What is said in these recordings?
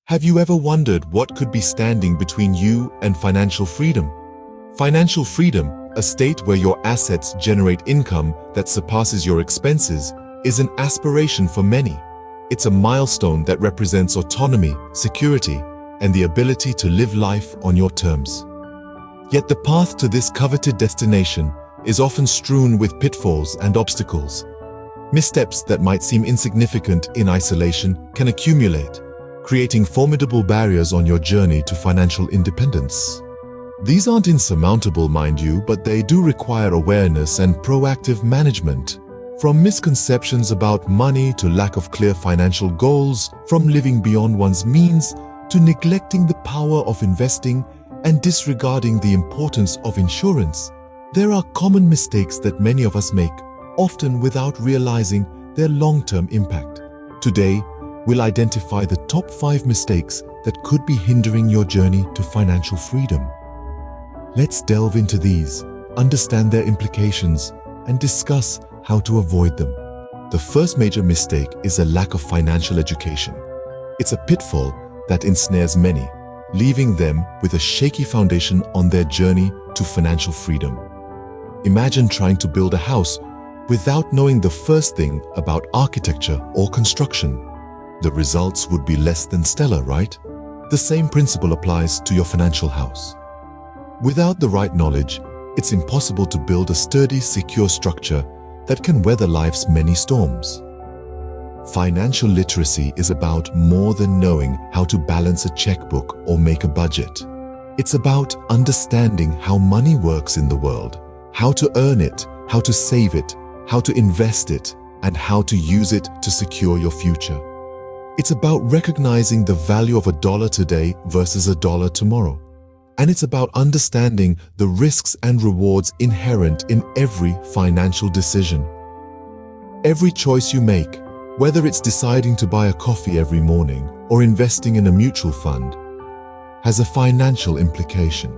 Have you ever wondered what could be standing between you and financial freedom? Financial freedom, a state where your assets generate income that surpasses your expenses, is an aspiration for many. It's a milestone that represents autonomy, security, and the ability to live life on your terms. Yet the path to this coveted destination is often strewn with pitfalls and obstacles. Missteps that might seem insignificant in isolation can accumulate, creating formidable barriers on your journey to financial independence. These aren't insurmountable, mind you, but they do require awareness and proactive management. From misconceptions about money to lack of clear financial goals, from living beyond one's means to neglecting the power of investing and disregarding the importance of insurance, there are common mistakes that many of us make, often without realizing their long-term impact. Today, we'll identify the top 5 mistakes that could be hindering your journey to financial freedom. Let's delve into these, understand their implications, and discuss how to avoid them. The first major mistake is a lack of financial education. It's a pitfall that ensnares many, leaving them with a shaky foundation on their journey to financial freedom. Imagine trying to build a house without knowing the first thing about architecture or construction. The results would be less than stellar, right? The same principle applies to your financial house. Without the right knowledge, it's impossible to build a sturdy, secure structure that can weather life's many storms. Financial literacy is about more than knowing how to balance a checkbook or make a budget. It's about understanding how money works in the world, how to earn it, how to save it, how to invest it, and how to use it to secure your future. It's about recognizing the value of $1 today versus $1 tomorrow. And it's about understanding the risks and rewards inherent in every financial decision. Every choice you make, whether it's deciding to buy a coffee every morning or investing in a mutual fund, has a financial implication.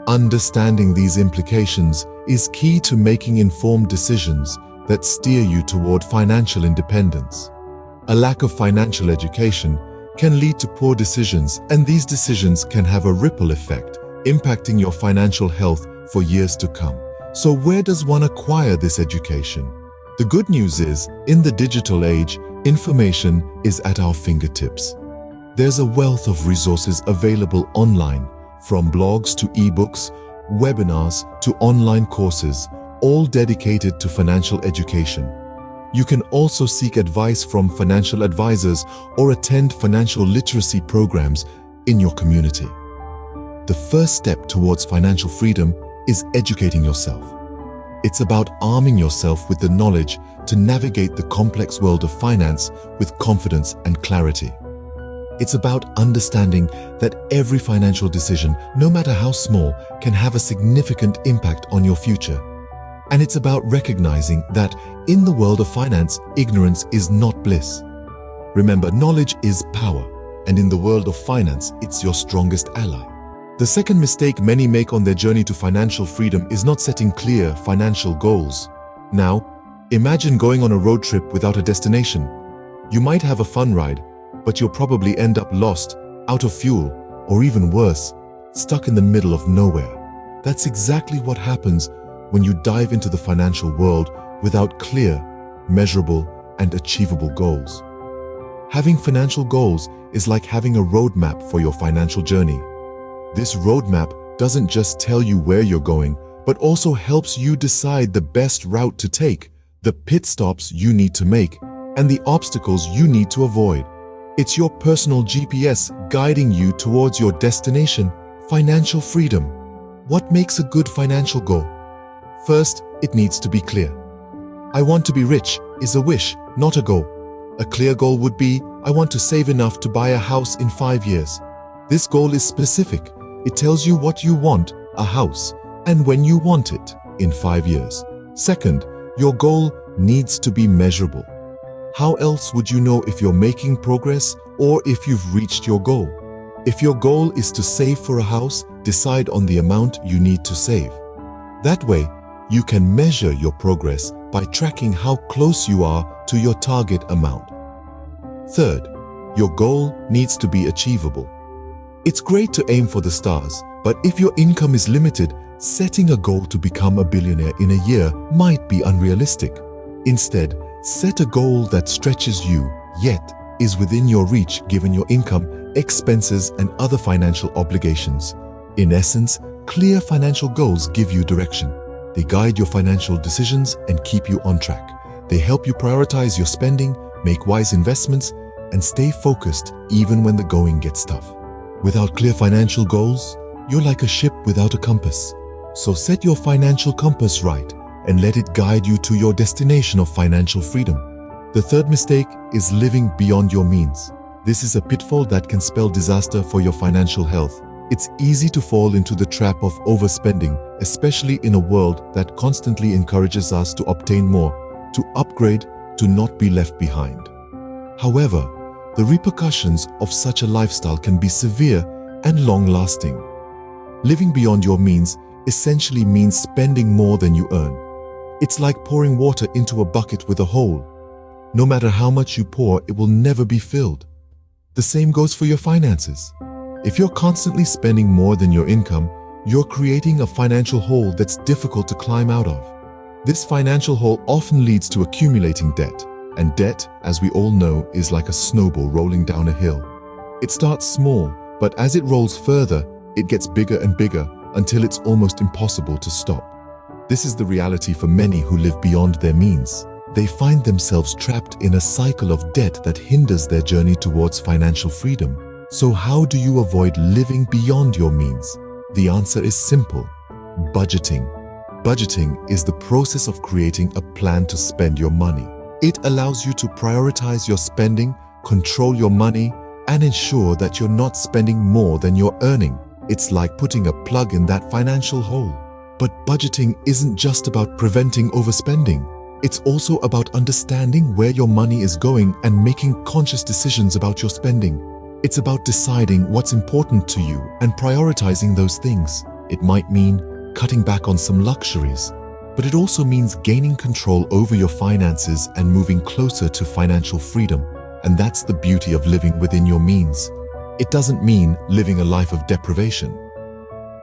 Understanding these implications is key to making informed decisions that steer you toward financial independence. A lack of financial education can lead to poor decisions, and these decisions can have a ripple effect, impacting your financial health for years to come. So where does one acquire this education? The good news is, in the digital age, information is at our fingertips. There's a wealth of resources available online, from blogs to ebooks, webinars to online courses, all dedicated to financial education. You can also seek advice from financial advisors or attend financial literacy programs in your community. The first step towards financial freedom is educating yourself. It's about arming yourself with the knowledge to navigate the complex world of finance with confidence and clarity. It's about understanding that every financial decision, no matter how small, can have a significant impact on your future. And it's about recognizing that in the world of finance, ignorance is not bliss. Remember, knowledge is power, and in the world of finance, it's your strongest ally. The second mistake many make on their journey to financial freedom is not setting clear financial goals. Now, imagine going on a road trip without a destination. You might have a fun ride, but you'll probably end up lost, out of fuel, or even worse, stuck in the middle of nowhere. That's exactly what happens when you dive into the financial world without clear, measurable, and achievable goals. Having financial goals is like having a roadmap for your financial journey. This roadmap doesn't just tell you where you're going, but also helps you decide the best route to take, the pit stops you need to make, and the obstacles you need to avoid. It's your personal GPS guiding you towards your destination, financial freedom. What makes a good financial goal? First, it needs to be clear. I want to be rich is a wish, not a goal. A clear goal would be, I want to save enough to buy a house in 5 years. This goal is specific. It tells you what you want, a house, and when you want it, in 5 years. Second, your goal needs to be measurable. How else would you know if you're making progress or if you've reached your goal? If your goal is to save for a house, decide on the amount you need to save. That way, you can measure your progress by tracking how close you are to your target amount. Third, Your goal needs to be achievable. It's great to aim for the stars, but if your income is limited, setting a goal to become a billionaire in a year might be unrealistic. Instead, set a goal that stretches you, yet is within your reach given your income, expenses, and other financial obligations. In essence, clear financial goals give you direction. They guide your financial decisions and keep you on track. They help you prioritize your spending, make wise investments, and stay focused even when the going gets tough. Without clear financial goals, you're like a ship without a compass. So set your financial compass right and let it guide you to your destination of financial freedom. The third mistake is living beyond your means. This is a pitfall that can spell disaster for your financial health. It's easy to fall into the trap of overspending, especially in a world that constantly encourages us to obtain more, to upgrade, to not be left behind. However, the repercussions of such a lifestyle can be severe and long-lasting. Living beyond your means essentially means spending more than you earn. It's like pouring water into a bucket with a hole. No matter how much you pour, it will never be filled. The same goes for your finances. If you're constantly spending more than your income, you're creating a financial hole that's difficult to climb out of. This financial hole often leads to accumulating debt, and debt, as we all know, is like a snowball rolling down a hill. It starts small, but as it rolls further, it gets bigger and bigger until it's almost impossible to stop. This is the reality for many who live beyond their means. They find themselves trapped in a cycle of debt that hinders their journey towards financial freedom. So how do you avoid living beyond your means? The answer is simple: budgeting. Budgeting is the process of creating a plan to spend your money. It allows you to prioritize your spending, control your money, and ensure that you're not spending more than you're earning. It's like putting a plug in that financial hole. But budgeting isn't just about preventing overspending. It's also about understanding where your money is going and making conscious decisions about your spending. It's about deciding what's important to you and prioritizing those things. It might mean cutting back on some luxuries, but it also means gaining control over your finances and moving closer to financial freedom. And that's the beauty of living within your means. It doesn't mean living a life of deprivation.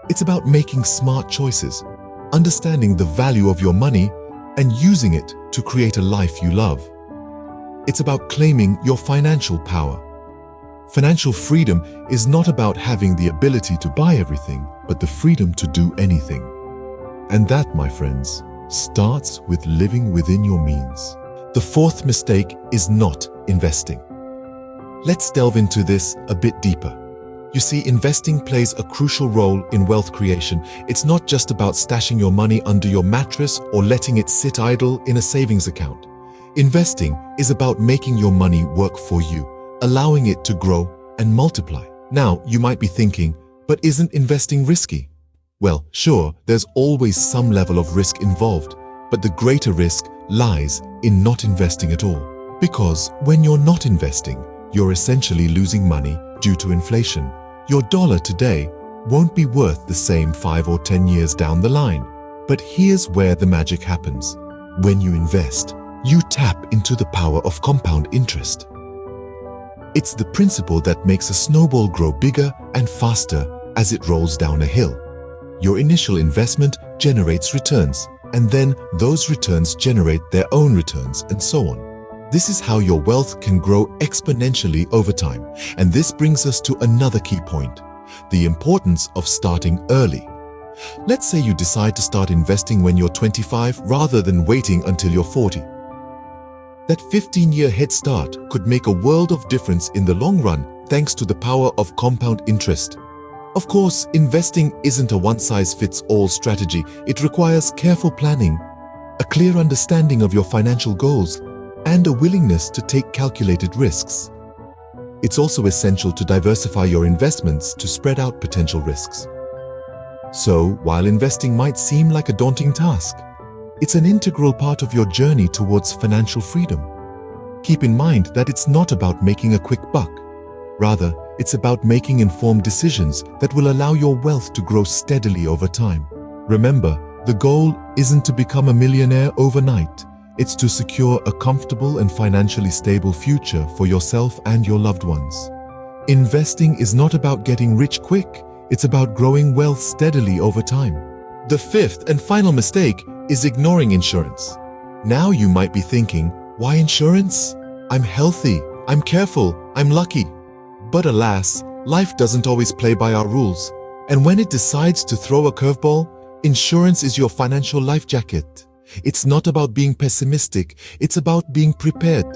It's about making smart choices, understanding the value of your money, and using it to create a life you love. It's about claiming your financial power. Financial freedom is not about having the ability to buy everything, but the freedom to do anything. And that, my friends, starts with living within your means. The fourth mistake is not investing. Let's delve into this a bit deeper. You see, investing plays a crucial role in wealth creation. It's not just about stashing your money under your mattress or letting it sit idle in a savings account. Investing is about making your money work for you, allowing it to grow and multiply. Now, you might be thinking, but isn't investing risky? Well, sure, there's always some level of risk involved, but the greater risk lies in not investing at all. Because when you're not investing, you're essentially losing money due to inflation. Your dollar today won't be worth the same 5 or 10 years down the line. But here's where the magic happens. When you invest, you tap into the power of compound interest. It's the principle that makes a snowball grow bigger and faster as it rolls down a hill. Your initial investment generates returns, and then those returns generate their own returns, and so on. This is how your wealth can grow exponentially over time. And this brings us to another key point: the importance of starting early. Let's say you decide to start investing when you're 25 rather than waiting until you're 40. That 15-year head start could make a world of difference in the long run thanks to the power of compound interest. Of course, investing isn't a one-size-fits-all strategy. It requires careful planning, a clear understanding of your financial goals, and a willingness to take calculated risks. It's also essential to diversify your investments to spread out potential risks. So, while investing might seem like a daunting task, it's an integral part of your journey towards financial freedom. Keep in mind that it's not about making a quick buck. Rather, it's about making informed decisions that will allow your wealth to grow steadily over time. Remember, the goal isn't to become a millionaire overnight. It's to secure a comfortable and financially stable future for yourself and your loved ones. Investing is not about getting rich quick, it's about growing wealth steadily over time. The fifth and final mistake is ignoring insurance. Now you might be thinking, why insurance? I'm healthy, I'm careful, I'm lucky. But alas, life doesn't always play by our rules. And when it decides to throw a curveball, insurance is your financial life jacket. It's not about being pessimistic, it's about being prepared.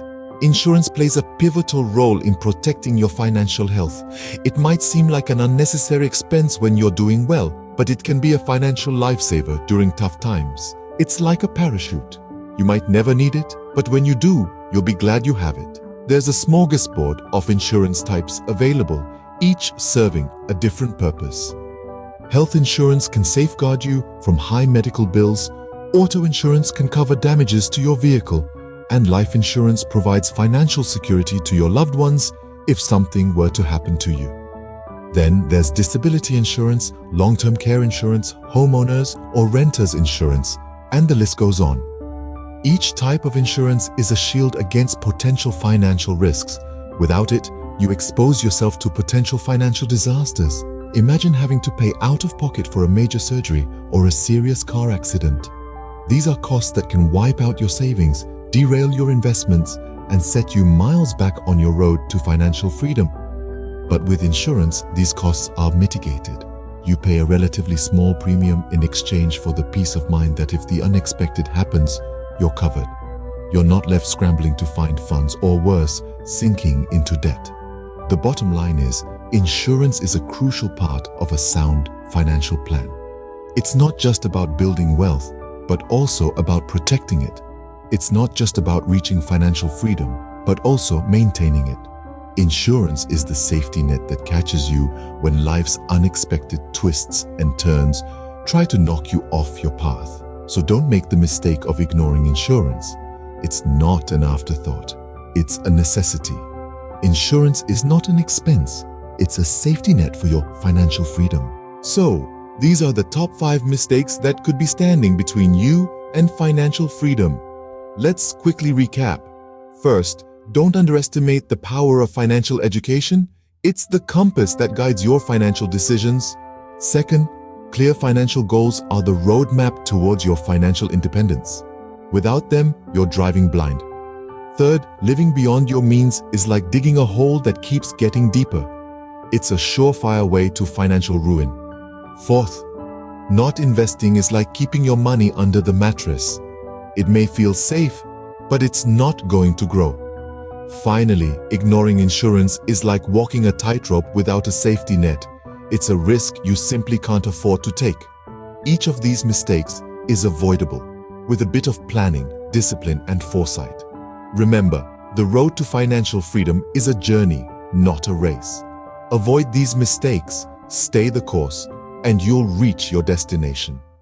Insurance plays a pivotal role in protecting your financial health. It might seem like an unnecessary expense when you're doing well, but it can be a financial lifesaver during tough times. It's like a parachute. You might never need it, but when you do, you'll be glad you have it. There's a smorgasbord of insurance types available, each serving a different purpose. Health insurance can safeguard you from high medical bills, auto insurance can cover damages to your vehicle, and life insurance provides financial security to your loved ones if something were to happen to you. Then there's disability insurance, long-term care insurance, homeowners or renters insurance, and the list goes on. Each type of insurance is a shield against potential financial risks. Without it, you expose yourself to potential financial disasters. Imagine having to pay out of pocket for a major surgery or a serious car accident. These are costs that can wipe out your savings, derail your investments, and set you miles back on your road to financial freedom. But with insurance, these costs are mitigated. You pay a relatively small premium in exchange for the peace of mind that if the unexpected happens, you're covered. You're not left scrambling to find funds or worse, sinking into debt. The bottom line is, insurance is a crucial part of a sound financial plan. It's not just about building wealth, but also about protecting it. It's not just about reaching financial freedom, but also maintaining it. Insurance is the safety net that catches you when life's unexpected twists and turns try to knock you off your path. So don't make the mistake of ignoring insurance. It's not an afterthought. It's a necessity. Insurance is not an expense. It's a safety net for your financial freedom. So, these are the top 5 mistakes that could be standing between you and financial freedom. Let's quickly recap. First, don't underestimate the power of financial education. It's the compass that guides your financial decisions. Second, clear financial goals are the roadmap towards your financial independence. Without them, you're driving blind. Third, living beyond your means is like digging a hole that keeps getting deeper. It's a surefire way to financial ruin. Fourth, not investing is like keeping your money under the mattress. It may feel safe, but it's not going to grow. Finally, ignoring insurance is like walking a tightrope without a safety net. It's a risk you simply can't afford to take. Each of these mistakes is avoidable with a bit of planning, discipline, and foresight. Remember, the road to financial freedom is a journey, not a race. Avoid these mistakes, stay the course, and you'll reach your destination.